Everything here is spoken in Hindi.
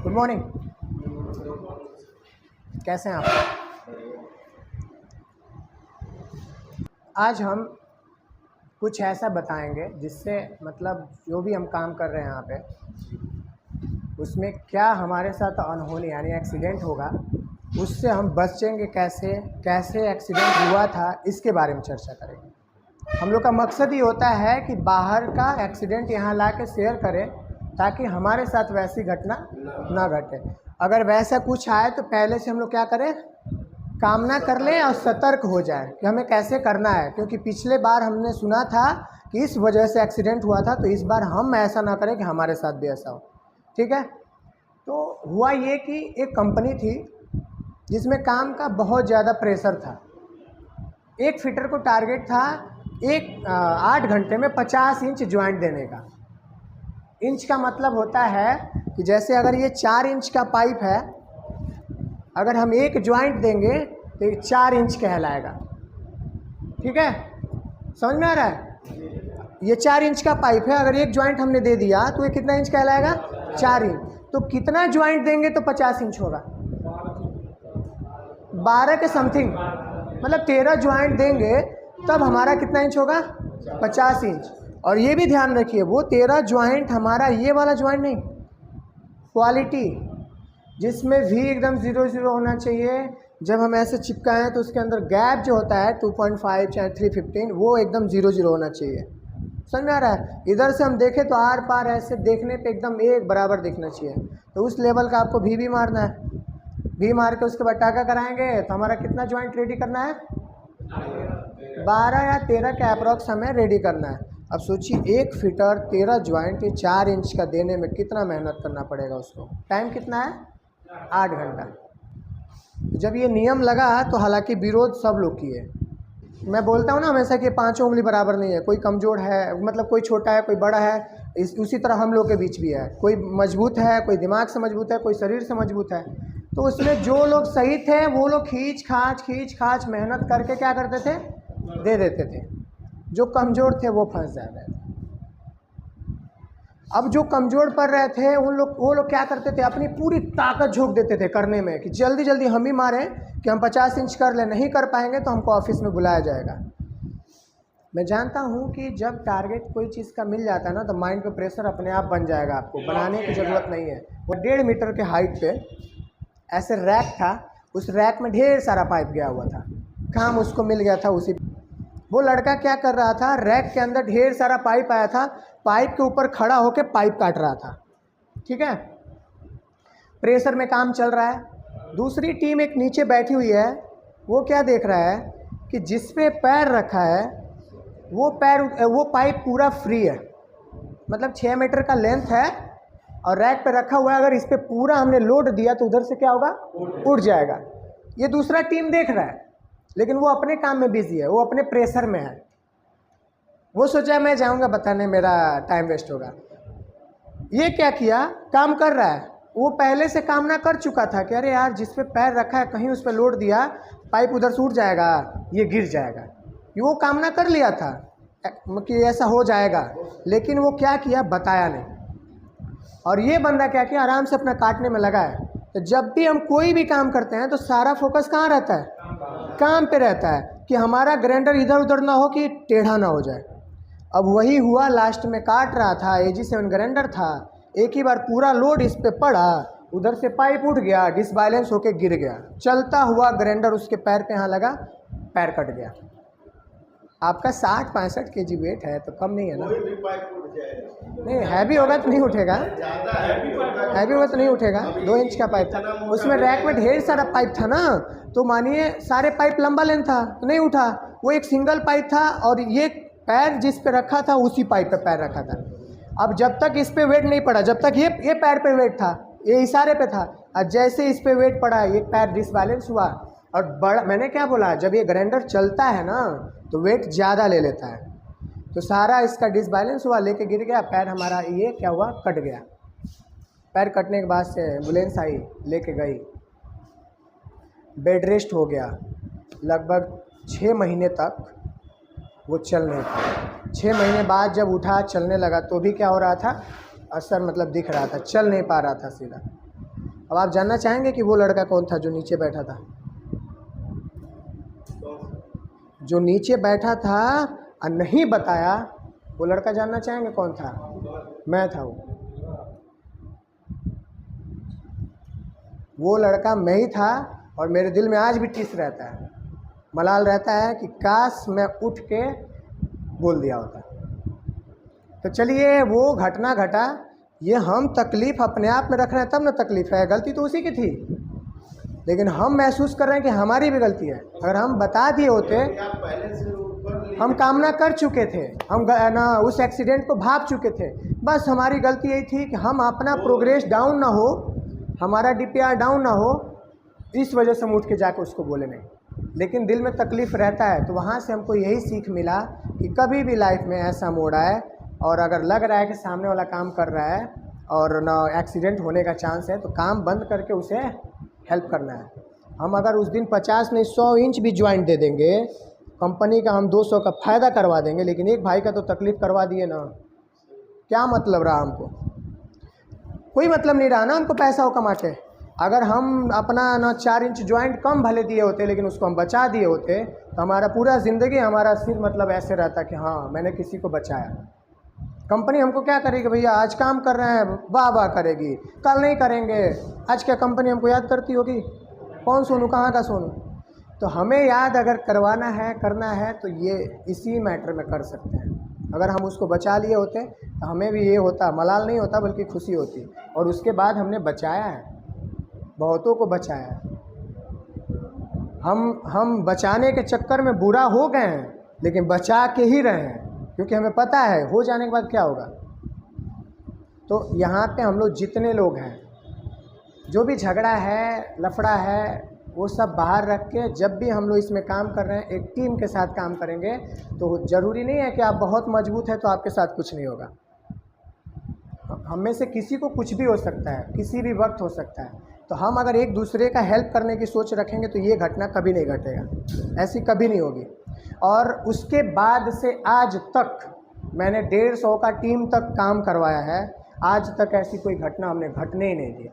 Good morning. कैसे हैं आप? आज हम कुछ ऐसा बताएंगे जिससे मतलब जो भी हम काम कर रहे हैं यहाँ पे उसमें क्या हमारे साथ अनहोनी यानी एक्सीडेंट होगा, उससे हम बचेंगे कैसे, कैसे एक्सीडेंट हुआ था, इसके बारे में चर्चा करेंगे। हम लोग का मकसद ही होता है कि बाहर का एक्सीडेंट यहाँ ला के शेयर करें ताकि हमारे साथ वैसी घटना ना घटे। अगर वैसा कुछ आए तो पहले से हम लोग क्या करें, कामना कर लें और सतर्क हो जाए कि हमें कैसे करना है। क्योंकि पिछले बार हमने सुना था कि इस वजह से एक्सीडेंट हुआ था, तो इस बार हम ऐसा ना करें कि हमारे साथ भी ऐसा हो। ठीक है। तो हुआ ये कि एक कंपनी थी जिसमें काम का बहुत ज़्यादा प्रेशर था। एक फिटर को टारगेट था 8 घंटे में 50 इंच ज्वाइंट देने का। इंच का मतलब होता है कि जैसे अगर ये 4 इंच का पाइप है, अगर हम एक ज्वाइंट देंगे तो ये 4 इंच कहलाएगा। ठीक है, समझ में आ रहा है? ये 4 इंच का पाइप है, अगर एक ज्वाइंट हमने दे दिया तो ये कितना इंच कहलाएगा? 4 इंच। तो कितना ज्वाइंट देंगे तो 50 इंच होगा? 12 के समथिंग, मतलब 13 ज्वाइंट देंगे तब हमारा कितना इंच होगा? 50 इंच। और ये भी ध्यान रखिए, वो 13 ज्वाइंट हमारा ये वाला ज्वाइंट नहीं, क्वालिटी जिसमें भी एकदम 0 होना चाहिए। जब हम ऐसे चिपकाएं तो उसके अंदर गैप जो होता है 2.5 चाहे 315 वो एकदम 0 होना चाहिए। समझ में आ रहा है? इधर से हम देखें तो आर पार ऐसे देखने पे एकदम एक बराबर दिखना चाहिए। तो उस लेवल का आपको भी मारना है। भी मार के उसके बाद टाका कराएंगे तो हमारा कितना ज्वाइंट रेडी करना है? 12 या 13 के अप्रॉक्स हमें रेडी करना है। अब सोचिए एक फिटर 13 ज्वाइंट 4 इंच का देने में कितना मेहनत करना पड़ेगा उसको। टाइम कितना है? 8 घंटा। जब ये नियम लगा तो हालांकि विरोध सब लोग किए। मैं बोलता हूँ ना हमेशा कि 5 उंगली बराबर नहीं है, कोई कमज़ोर है, मतलब कोई छोटा है कोई बड़ा है, उसी तरह हम लोग के बीच भी है। कोई मजबूत है, कोई दिमाग से मजबूत है, कोई शरीर से मजबूत है। तो उसमें जो लोग सही थे वो लोग खींच खाच मेहनत करके क्या करते थे? दे देते थे। जो कमज़ोर थे वो फंस जा रहे थे। अब जो कमज़ोर पड़ रहे थे वो लोग क्या करते थे? अपनी पूरी ताकत झोंक देते थे करने में कि जल्दी जल्दी हम ही मारें कि हम 50 इंच कर लें। नहीं कर पाएंगे तो हमको ऑफिस में बुलाया जाएगा। मैं जानता हूं कि जब टारगेट कोई चीज़ का मिल जाता है ना तो माइंड पे प्रेशर अपने आप बन जाएगा, आपको बनाने की ज़रूरत नहीं है। वो 1.5 मीटर के हाइट पे ऐसे रैक था, उस रैक में ढेर सारा पाइप गया हुआ था। काम उसको मिल गया था। उसी वो लड़का क्या कर रहा था, रैक के अंदर ढेर सारा पाइप आया था, पाइप के ऊपर खड़ा होकर पाइप काट रहा था। ठीक है, प्रेशर में काम चल रहा है। दूसरी टीम एक नीचे बैठी हुई है, वो क्या देख रहा है कि जिस पे पैर रखा है वो पाइप पूरा फ्री है, मतलब 6 मीटर का लेंथ है और रैक पे रखा हुआ है। अगर इस पे पूरा हमने लोड दिया तो उधर से क्या होगा? उड़ जाएगा। ये दूसरा टीम देख रहा है, लेकिन वो अपने काम में बिजी है, वो अपने प्रेशर में है। वो सोचा मैं जाऊंगा बताने, मेरा टाइम वेस्ट होगा। ये क्या किया? काम कर रहा है। वो पहले से काम ना कर चुका था कि अरे यार जिस पे पैर रखा है कहीं उस पे लोड दिया, पाइप उधर से उड़ जाएगा, ये गिर जाएगा। ये वो काम ना कर लिया था कि ऐसा हो जाएगा, लेकिन वो क्या किया बताया नहीं। और ये बंदा क्या किया? आराम से अपना काटने में लगा है। तो जब भी हम कोई भी काम करते हैं तो सारा फोकस कहाँ रहता है? काम पे रहता है कि हमारा ग्राइंडर इधर उधर ना हो कि टेढ़ा ना हो जाए। अब वही हुआ, लास्ट में काट रहा था, AG7 ग्राइंडर था, एक ही बार पूरा लोड इस पे पड़ा, उधर से पाइप उठ गया, डिसबैलेंस होके गिर गया। चलता हुआ ग्राइंडर उसके पैर पे यहाँ लगा, पैर कट गया। आपका 60-65 kg वेट है तो कम नहीं है ना? नहीं, हैवी होगा तो नहीं उठेगा, हैवी होगा तो नहीं उठेगा। 2 इंच का पाइप था, उसमें रैक में ढेर सारा पाइप था ना, तो मानिए सारे पाइप लंबा लेंथ था तो नहीं उठा। वो एक सिंगल पाइप था और ये पैर जिस पे रखा था उसी पाइप पे पैर रखा था। अब जब तक इस पे वेट नहीं पड़ा, जब तक ये पैर पे वेट था, ये इशारे पे था, और जैसे इस पे वेट पड़ा ये पैर डिसबैलेंस हुआ। और बड़ा, मैंने क्या बोला, जब ये ग्राइंडर चलता है ना तो वेट ज़्यादा ले लेता है, तो सारा इसका डिसबैलेंस हुआ, लेके गिर गया पैर हमारा। ये क्या हुआ? कट गया। पैर कटने के बाद से एम्बुलेंस आई, लेके गई, बेड रेस्ट हो गया। लगभग 6 महीने तक वो चल नहीं पाया। 6 महीने बाद जब उठा चलने लगा तो भी क्या हो रहा था? असर मतलब दिख रहा था, चल नहीं पा रहा था सीधा। अब आप जानना चाहेंगे कि वो लड़का कौन था जो नीचे बैठा था? जो नीचे बैठा था और नहीं बताया, वो लड़का जानना चाहेंगे कौन था? मैं था। वो लड़का मैं ही था और मेरे दिल में आज भी टिस रहता है, मलाल रहता है कि काश मैं उठ के बोल दिया होता। तो चलिए वो घटना घटा, ये हम तकलीफ़ अपने आप में रख रहे हैं तब ना तकलीफ़ है, गलती तो उसी की थी, लेकिन हम महसूस कर रहे हैं कि हमारी भी गलती है। अगर हम बता दिए होते, हम कामना कर चुके थे, हम ना उस एक्सीडेंट को भाप चुके थे, बस हमारी गलती यही थी कि हम अपना प्रोग्रेस डाउन ना हो, हमारा DPR डाउन ना हो, इस वजह से हम उठ के जाके उसको बोले नहीं। लेकिन दिल में तकलीफ़ रहता है, तो वहाँ से हमको यही सीख मिला कि कभी भी लाइफ में ऐसा मोड़ आए और अगर लग रहा है कि सामने वाला काम कर रहा है और ना एक्सीडेंट होने का चांस है, तो काम बंद करके उसे हेल्प करना है। हम अगर उस दिन 50 नहीं 100 इंच भी ज्वाइंट दे देंगे, कंपनी का हम 200 का फ़ायदा करवा देंगे, लेकिन एक भाई का तो तकलीफ़ करवा दिए ना, क्या मतलब रहा हमको? कोई मतलब नहीं रहा ना हमको पैसा हो कमा के। अगर हम अपना ना 4 इंच ज्वाइंट कम भले दिए होते, लेकिन उसको हम बचा दिए होते, तो हमारा पूरा ज़िंदगी हमारा सिर मतलब ऐसे रहता कि हाँ मैंने किसी को बचाया। कंपनी हमको क्या करेगी भैया, आज काम कर रहे हैं वाह वाह करेगी, कल नहीं करेंगे, आज क्या कंपनी हमको याद करती होगी? कौन सोनू, कहाँ का सोनू? तो हमें याद अगर करवाना है, करना है, तो ये इसी मैटर में कर सकते हैं। अगर हम उसको बचा लिए होते तो हमें भी ये होता, मलाल नहीं होता बल्कि खुशी होती। और उसके बाद हमने बचाया है, बहुतों को बचाया है। हम बचाने के चक्कर में बुरा हो गए हैं, लेकिन बचा के ही रहे हैं, क्योंकि हमें पता है हो जाने के बाद क्या होगा। तो यहाँ पे हम लोग जितने लोग हैं, जो भी झगड़ा है, लफड़ा है, वो सब बाहर रख के जब भी हम लोग इसमें काम कर रहे हैं, एक टीम के साथ काम करेंगे। तो ज़रूरी नहीं है कि आप बहुत मजबूत है तो आपके साथ कुछ नहीं होगा। हम में से किसी को कुछ भी हो सकता है, किसी भी वक्त हो सकता है। तो हम अगर एक दूसरे का हेल्प करने की सोच रखेंगे तो ये घटना कभी नहीं घटेगा, ऐसी कभी नहीं होगी। और उसके बाद से आज तक मैंने 150 का टीम तक काम करवाया है, आज तक ऐसी कोई घटना हमने घटने ही नहीं दी।